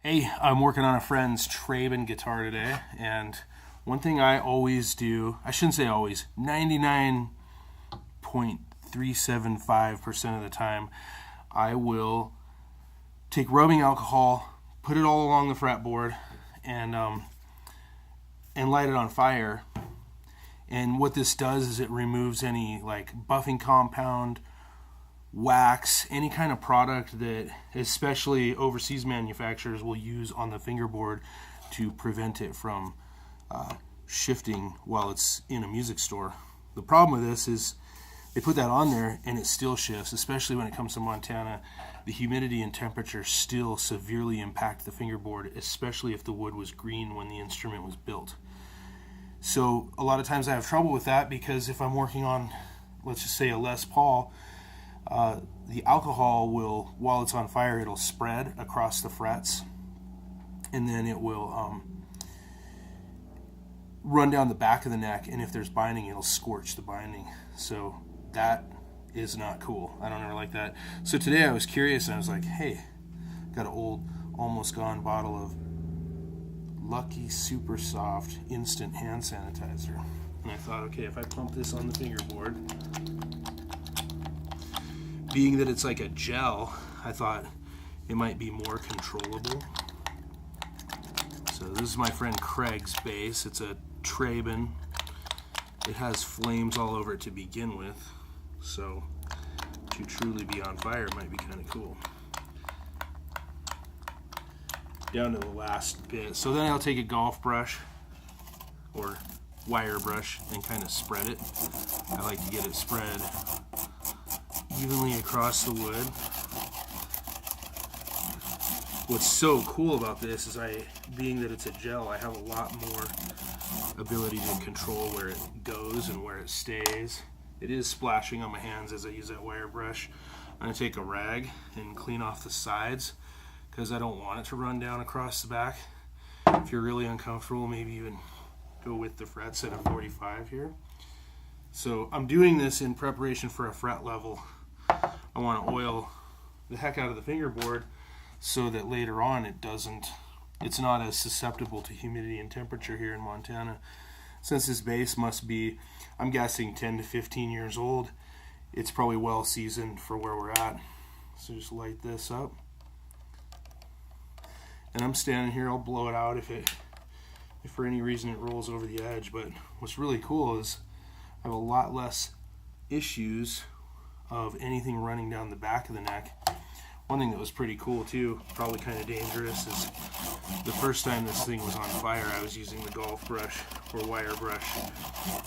Hey, I'm working on a friend's Traben guitar today, and one thing I always do, I shouldn't say always, 99.375% of the time, I will take rubbing alcohol, put it all along the fretboard, and light it on fire. And what this does is it removes any like buffing compound, wax, any kind of product that especially overseas manufacturers will use on the fingerboard to prevent it from shifting while it's in a music store. The problem with this is they put that on there and it still shifts, especially when it comes to Montana. The humidity and temperature still severely impact the fingerboard, especially if the wood was green when the instrument was built. So a lot of times I have trouble with that because if I'm working on, let's just say, a Les Paul, the alcohol will, while it's on fire, it'll spread across the frets, and then it will run down the back of the neck, and if there's binding, it'll scorch the binding. So that is not cool. I don't ever like that. So today I was curious, and I was like, hey, got an old, almost gone bottle of Lucky Super Soft instant hand sanitizer. And I thought, okay, if I pump this on the fingerboard, being that it's like a gel, I thought it might be more controllable. So this is my friend Craig's bass. It's a Traben. It has flames all over it to begin with, so to truly be on fire might be kind of cool. Down to the last bit. So then I'll take a golf brush or wire brush and kind of spread it. I like to get it spread evenly across the wood. What's so cool about this is being that it's a gel, I have a lot more ability to control where it goes and where it stays. It is splashing on my hands as I use that wire brush. I'm going to take a rag and clean off the sides because I don't want it to run down across the back. If you're really uncomfortable, maybe even go with the frets at a 45 here. So I'm doing this in preparation for a fret level. I want to oil the heck out of the fingerboard so that later on it's not as susceptible to humidity and temperature here in Montana. Since this bass must be, I'm guessing, 10 to 15 years old, it's probably well seasoned for where we're at. So just light this up. And I'm standing here, I'll blow it out if for any reason it rolls over the edge. But what's really cool is I have a lot less issues of anything running down the back of the neck. One thing that was pretty cool too, probably kind of dangerous, is the first time this thing was on fire, I was using the golf brush or wire brush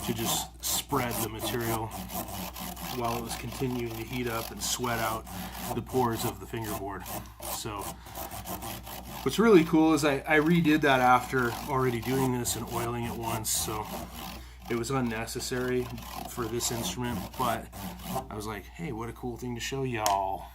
to just spread the material while it was continuing to heat up and sweat out the pores of the fingerboard. So what's really cool is I redid that after already doing this and oiling it once, so it was unnecessary for this instrument, but I was like, hey, what a cool thing to show y'all.